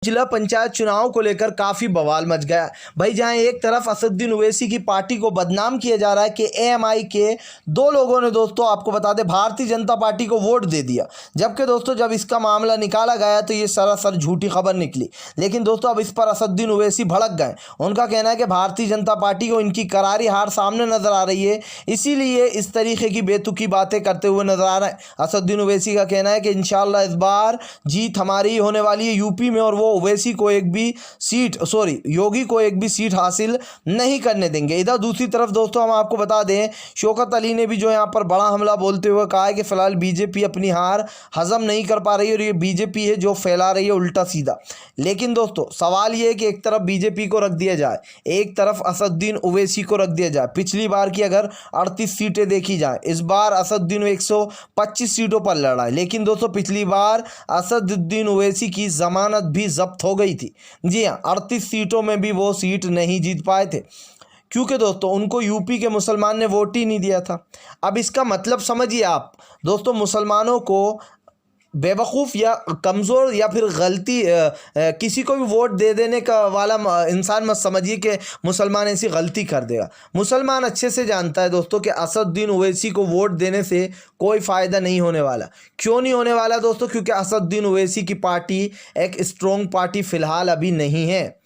जिला पंचायत चुनाव को लेकर काफ़ी बवाल मच गया भाई। जहां एक तरफ असदुद्दीन ओवैसी की पार्टी को बदनाम किया जा रहा है कि एएमआई के दो लोगों ने दोस्तों आपको बता दें भारतीय जनता पार्टी को वोट दे दिया, जबकि दोस्तों जब इसका मामला निकाला गया तो ये सरासर झूठी खबर निकली। लेकिन दोस्तों अब इस पर असदुद्दीन ओवैसी भड़क गए। उनका कहना है कि भारतीय जनता पार्टी को इनकी करारी हार सामने नजर आ रही है, इसीलिए इस तरीके की बेतुकी बातें करते हुए नजर आ रहे हैं। असदुद्दीन ओवैसी का कहना है कि इंशाल्लाह इस बार जीत हमारी होने वाली है यूपी में, और वो ओवैसी को एक भी सीट योगी को एक भी सीट हासिल नहीं करने देंगे। इधर दूसरी तरफ दोस्तों हम आपको बता दें शौकत अली ने भी जो यहाँ पर बड़ा हमला बोलते हुए कहा है कि फिलहाल बीजेपी अपनी हार हजम नहीं कर पा रही है और ये बीजेपी है जो फैला रही है उल्टा सीधा। लेकिन दोस्तों सवाल ये है कि एक तरफ बीजेपी को रख दिया जाए, एक तरफ असदुद्दीन ओवैसी को रख दिया जाए। पिछली बार की अगर 38 सीटें देखी जाए, इस बार असदुद्दीन 125 सीटों पर लड़ा है। लेकिन दोस्तों पिछली बार असदुद्दीन ओवैसी की जमानत भी जब्त हो गई थी। जी हाँ, 38 सीटों में भी वो सीट नहीं जीत पाए थे, क्योंकि दोस्तों उनको यूपी के मुसलमान ने वोट ही नहीं दिया था। अब इसका मतलब समझिए आप दोस्तों, मुसलमानों को बेवकूफ़ या कमज़ोर या फिर गलती किसी को भी वोट दे देने का वाला इंसान मत समझिए कि मुसलमान ऐसी गलती कर देगा। मुसलमान अच्छे से जानता है दोस्तों कि असदुद्दीन ओवैसी को वोट देने से कोई फ़ायदा नहीं होने वाला। क्यों नहीं होने वाला दोस्तों? क्योंकि असदुद्दीन ओवैसी की पार्टी एक स्ट्रॉन्ग पार्टी फ़िलहाल अभी नहीं है,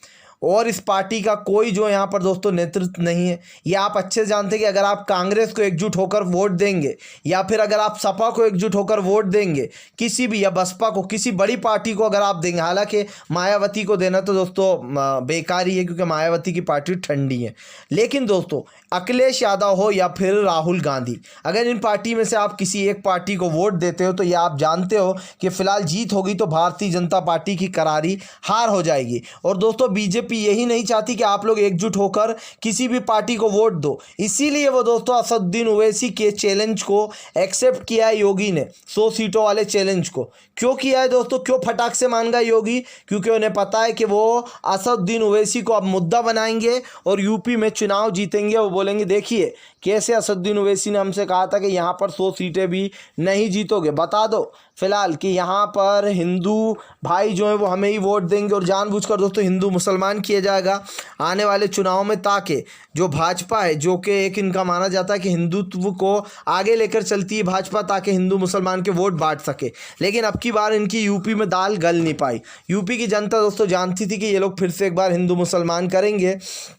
और इस पार्टी का कोई जो यहाँ पर दोस्तों नेतृत्व नहीं है। ये आप अच्छे से जानते हैं कि अगर आप कांग्रेस को एकजुट होकर वोट देंगे या फिर अगर आप सपा को एकजुट होकर वोट देंगे, किसी भी, या बसपा को, किसी बड़ी पार्टी को अगर आप देंगे, हालांकि मायावती को देना तो दोस्तों बेकार ही है क्योंकि मायावती की पार्टी ठंडी है। लेकिन दोस्तों अखिलेश यादव हो या फिर राहुल गांधी, अगर इन पार्टी में से आप किसी एक पार्टी को वोट देते हो तो ये आप जानते हो कि फिलहाल जीत होगी तो भारतीय जनता पार्टी की करारी हार हो जाएगी। और दोस्तों बीजेपी यही नहीं चाहती कि आप लोग एकजुट होकर किसी भी पार्टी को वोट दो, इसीलिए वो दोस्तों असदुद्दीन ओवैसी के चैलेंज को एक्सेप्ट किया है योगी ने। 100 सीटों वाले चैलेंज को क्यों किया है दोस्तों? क्यों फटाक से मान गया योगी? क्योंकि उन्हें पता है कि वो असदुद्दीन ओवैसी को अब मुद्दा बनाएंगे और यूपी में चुनाव जीतेंगे। वो बोलेंगे देखिए कैसे असदुद्दीन ओवैसी ने हमसे कहा था कि यहाँ पर 100 सीटें भी नहीं जीतोगे, बता दो फिलहाल कि यहाँ पर हिंदू भाई जो है वो हमें ही वोट देंगे, और जानबूझकर दोस्तों हिंदू मुसलमान किया जाएगा आने वाले चुनाव में, ताकि जो भाजपा है, जो कि एक इनका माना जाता है कि हिंदुत्व को आगे लेकर चलती है भाजपा, ताकि हिंदू मुसलमान के वोट बांट सके। लेकिन अब की बार इनकी यूपी में दाल गल नहीं पाई। यूपी की जनता दोस्तों जानती थी कि ये लोग फिर से एक बार हिंदू मुसलमान करेंगे,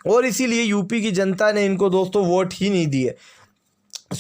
और इसीलिए यूपी की जनता ने इनको दोस्तों वोट ही नहीं दिए।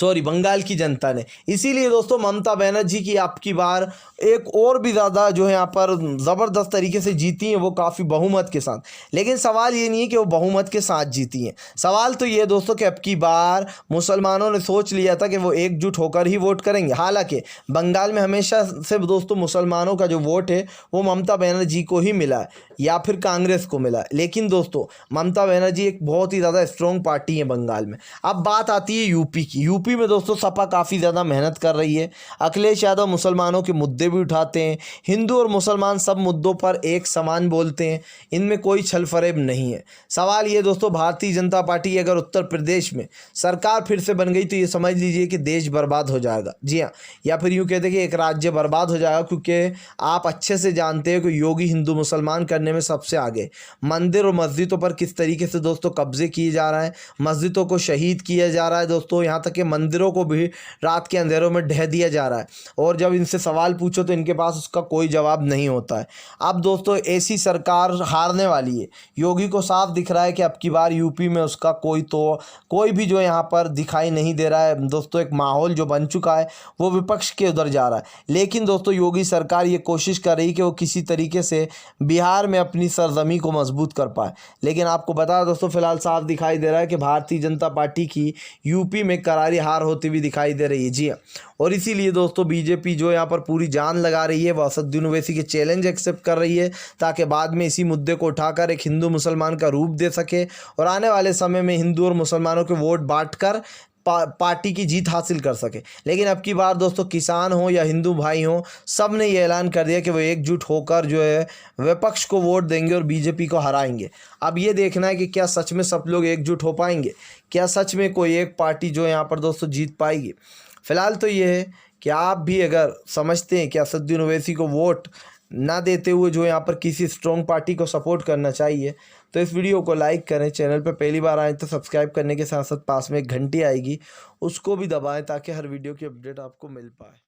बंगाल की जनता ने। इसीलिए दोस्तों ममता बनर्जी की अब की बार एक और भी ज़्यादा जो है यहाँ पर ज़बरदस्त तरीके से जीती हैं, वो काफ़ी बहुमत के साथ। लेकिन सवाल ये नहीं है कि वो बहुमत के साथ जीती हैं, सवाल तो ये दोस्तों कि अब की बार मुसलमानों ने सोच लिया था कि वो एकजुट होकर ही वोट करेंगे। हालांकि बंगाल में हमेशा से दोस्तों मुसलमानों का जो वोट है वो ममता बनर्जी को ही मिला है या फिर कांग्रेस को मिला है। लेकिन दोस्तों ममता बनर्जी एक बहुत ही ज़्यादा स्ट्रॉन्ग पार्टी है बंगाल में। अब बात आती है यूपी की। यूपी में दोस्तों सपा काफ़ी ज़्यादा मेहनत कर रही है। अखिलेश यादव मुसलमानों के मुद्दे भी उठाते हैं, हिंदू और मुसलमान सब मुद्दों पर एक समान बोलते हैं, इनमें कोई छल फरेब नहीं है। सवाल ये दोस्तों, भारतीय जनता पार्टी अगर उत्तर प्रदेश में सरकार फिर से बन गई तो ये समझ लीजिए कि देश बर्बाद हो जाएगा। जी हाँ, या फिर यूँ कहते हैं कि एक राज्य बर्बाद हो जाएगा, क्योंकि आप अच्छे से जानते हो कि योगी हिंदू मुसलमान करने में सबसे आगे। मंदिर और मस्जिदों पर किस तरीके से दोस्तों कब्जे किए जा रहे हैं, मस्जिदों को शहीद किया जा रहा है दोस्तों, यहाँ तक कि मंदिरों को भी रात के अंधेरों में ढह दिया जा रहा है, और जब इनसे सवाल पूछो तो इनके पास उसका कोई जवाब नहीं होता है। अब दोस्तों ऐसी सरकार हारने वाली है। योगी को साफ दिख रहा है कि अब की बार यूपी में उसका कोई भी जो यहाँ पर दिखाई नहीं दे रहा है दोस्तों। एक माहौल जो बन चुका है वो विपक्ष के उधर जा रहा है। लेकिन दोस्तों योगी सरकार ये कोशिश कर रही है कि वो किसी तरीके से बिहार में अपनी सरजमी को मजबूत कर पाए। लेकिन आपको बता दोस्तों फिलहाल साफ दिखाई दे रहा है कि भारतीय जनता पार्टी की यूपी में करारी हार होती हुई दिखाई दे रही है। जी हाँ, और इसीलिए दोस्तों बीजेपी जो यहाँ पर पूरी जान लगा रही है, वो असदुद्दीन ओवैसी के चैलेंज एक्सेप्ट कर रही है, ताकि बाद में इसी मुद्दे को उठाकर एक हिंदू मुसलमान का रूप दे सके और आने वाले समय में हिंदू और मुसलमानों के वोट बांटकर पार्टी की जीत हासिल कर सके। लेकिन अब की बार दोस्तों किसान हो या हिंदू भाई हो, सब ने ये ऐलान कर दिया कि वो एकजुट होकर जो है विपक्ष को वोट देंगे और बीजेपी को हराएंगे। अब ये देखना है कि क्या सच में सब लोग एकजुट हो पाएंगे, क्या सच में कोई एक पार्टी जो यहाँ पर दोस्तों जीत पाएगी। फिलहाल तो ये है कि आप भी अगर समझते हैं कि असदुद्दीन ओवैसी को वोट ना देते हुए जो यहाँ पर किसी स्ट्रॉन्ग पार्टी को सपोर्ट करना चाहिए। तो इस वीडियो को लाइक करें, चैनल पर पहली बार आए तो सब्सक्राइब करने के साथ साथ पास में एक घंटी आएगी उसको भी दबाएं ताकि हर वीडियो की अपडेट आपको मिल पाए।